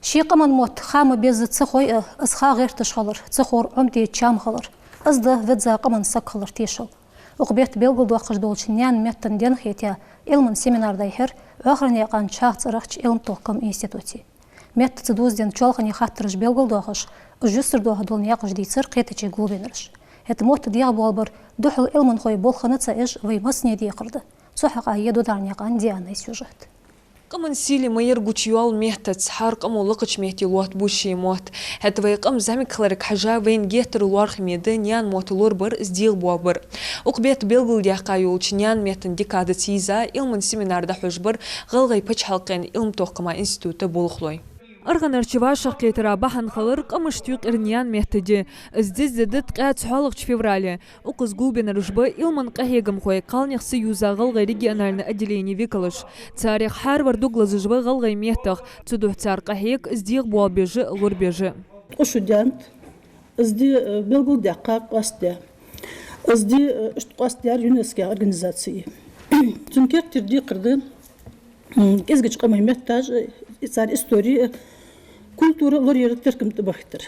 Шиқаман мот хама без цехой ысха гертыш халыр, цехор омти чам халыр. Ызды ведза каман сак халыр тешыл. Уқбет белгілді ақыш долчинян меттен ден хетя илман семинардай хер, өқріне яқан чақ цырақч илм тоққым институти. Метт цидузден чолхани хаттырыш белгілді ақыш, ұжыстырды ақыдолын яқыш дейцір қетече глубеніріш. Эті мот диға болбыр, дұхыл илман хой болханыца эш ваймасне дейқырды. Сухаqa yedudarn yakan diana сюжет. قمن سيلي ما يرجوش يوال مهتت حار قمو لقش مهتي لوات بوشي موت هتوي قم زمك خلرك حاجة وين جيتر الوارخ ميدان يان موت لوربر ازديل بوابر وقبيت بيلغل ديقا يولش نيان مهتن ديكادة تيزا إلمن سيمينار دا حجبر غلغي بچ حلقين إلم توقما انستوتا بولخلوي أرغن ارتباش قيترا بحن خلر قمش تيق إرنيان مهتدي ازديز زدت قاعد حالق فيفرالي وقز قوبين رجبا إلمن قهيقم خوي قالنيخ سيوزا غلغي ريجي أنالنا أدليني فيكلش تاريخ حارور دوغلاز جبا غلغي مهتخ تدوح تار قهيق ازديق بوا بيجي غور بيجي قشوديانت ازدي بلغل دقاق قصدي ازدي اشتقاصديار يونسكي организации تنكير تردي قردين كيزغيش قمه محتاج إصار إستوري كولتورا لورير تركم تبختر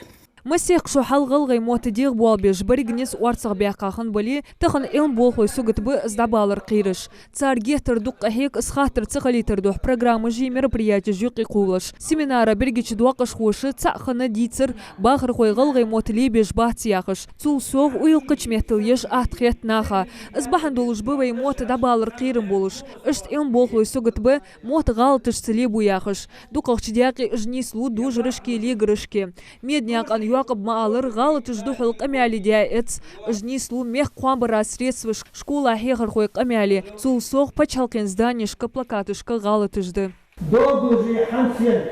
مسيق شو حل غلغي موت ديغ بوالبيج بريغنيس وارصغ بيقاخن بولي تخن إلم بولخوي سوغت بو ازدابالر قيرش تسار جيتر دوق هيك اسخاتر تسخلي تردوح برنامج جي мероприятие جوقي قولش سيمينارا بريغيش دواقش خوش تسخن ديتر باخر خوي غلغي موت ليبيج باتياخش تول سوغ ويلقش مهتليش اتخيت ناخا ازبحن دولش بوي موت دابالر قيرن بولش اشت إلم بولخوي سوغت بو موت غالتش سليبو ياخش دوقش دياقي اجنيس لو دوجرشكي ليغرشكي ميدنياق ان يعقب معالر غالط جدوح القميالي ديائت اجنيس لو ميخ قوام برا سريتسوش شكولا هيخر خوي قميالي تول سوغ بچالقين زدانيشكا بلاكاتشكا غالط جده دوغوزي حنسين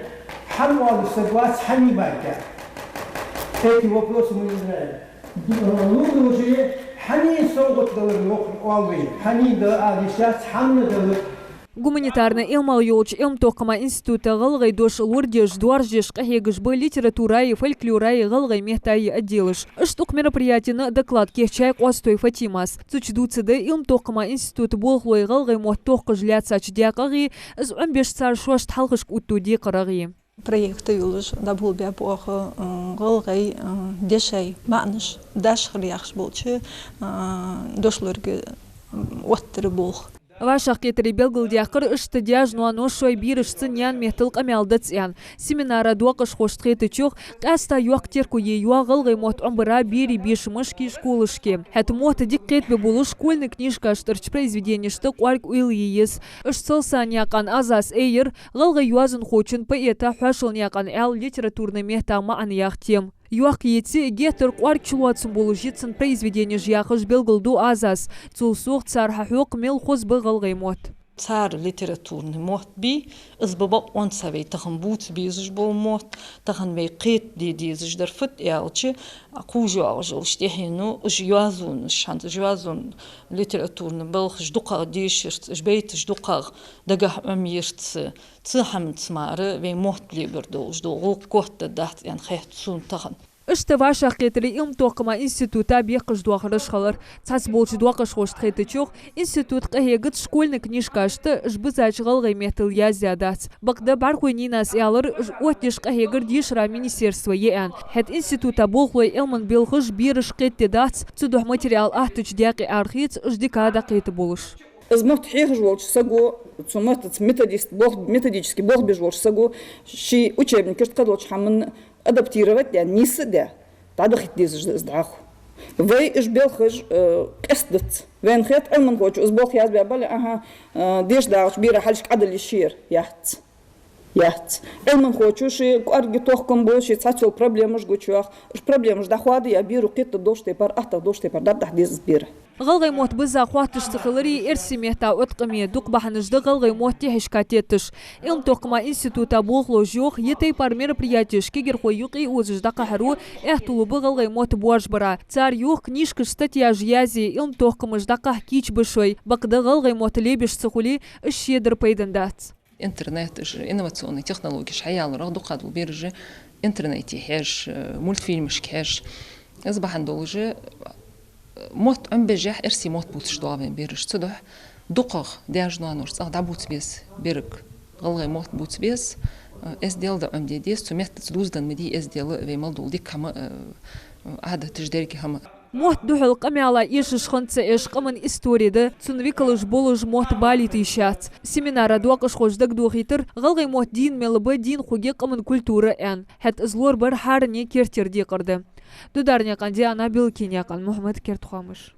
حنوال السقواس حني باكا ايتي وبلوس من دوغوزي حني سوغت دور والوي حني دو آديشاس حني دور Гуманитарный илмал юлч илм токама института галгай дош лурдеш дуаржеш кахегыш бы литература и фольклора и галгай мехтай отделыш. Штук мероприятие на доклад кехчай костой Фатимас. Цучдуцы да илм токама института болхлой галгай мот токка жляца чдякаги з умбеш цар шошт халгыш уттуди караги. Проект юлш да бул бя бох галгай дешай маныш даш хряхш болчу дошлорге оттыр болх. Вашах кетери белгил дяқыр үшті дяжнуа ношой бирішці нян мехтіл қамялдыц ян. Семинара дуақыш хоштқеті чуқ, қаста юақ терку е юа ғылғай мот омбыра бири бешімышки школышки. Хэт мот диккетбе болу школьный книжка штырч произведеништі қуарк уйл ейес. Үш сылсан яқан азас эйір, ғылғай юазын хочын поэта хуашыл яқан әл литературный мехтама анияқ тем. Юақ етсе гетер қуарк чулуатсын болу жетсін произведение жияқыш белгілду азас. Цулсуқ цар хахуқ мел хоз бұғылғай мот. Цар литературный мот би, избаба он савей тахын бут бизыш бол мот, тахын вей қет дедезыш дарфыт ялчы, қужу аужыл штехину жуазун, шант жуазун литературный был ждуқақ дейшірт, жбейт ждуқақ дагах өмерт, цыхам цмары вей мот либерду, ждуғыл котта дат ян хет сун тахын. Иште вашах кетери илм тоқыма института беқыш дуақырыш қалыр. Цас болчы дуақыш қошт қеті чоқ, институт қағегіт школьный книжка ашты жбызач ғылғай метіл язядат. Бақды бар қойнинас ялыр отеш қағегір дешіра министерство еән. Хет института болқлой илмін белғыш біріш қетті дат, цудух материал ахтыч дяқи архиц ждикада қеті болыш. Измот хеж волч сагу, цуматец методический бог беж волч сагу, ши учебник кырткадолч хамын адаптировать я нисы да тадах дизж сдаху вей иш белхж кэстдц вен хет элман хоч узбох яз бабали ага деш дауч бира халш адали шир яхц элман хочу ши арги тохком болши цацол проблемаш гучуах проблемаш дахвады я биру кетто доште пар ата доште пар дадах диз бира غلغي موت بزا خواتش تخلري ارسي مهتا واتقمي دوق بحنش ده غلغي موت تيحش كاتيتش إلم توقما انستوتا بوغلو جوخ يتي بار мероприятиш كيجر خو يوقي وزج دقا حرو احتلو بغلغي موت بواج برا تار يوخ كنيشك شتاتيا جيازي إلم توقمش دقا حكيش بشوي بقدا غلغي موت ليبش تخولي اش يدر بيدندات интернет инновационные технологии حيال رغدو قادو بيرجي интернете حيش مولتفيلمش حيش أصبح ندولجي موت بجح ارسي موت بوتش دوابين بيرش تدح دقق دياج نوانورس دابوت بيس بيرك غلغي موت بوت بيس SDL da ديس سمعت تدوز دن مدي SDL في مالدول دي كما عادة تجدرك هم Мот духал камяла ишиш ханца эш каман историда цунвикалыш болыш мот бали тишат. Семинара дуакыш хождак духитер галгай мот дин мелбы дин хуге каман культура ән. Хәт злор бір харне кертерди қырды. Дударня канди ана билкиня кан Мухаммад Кертухамыш.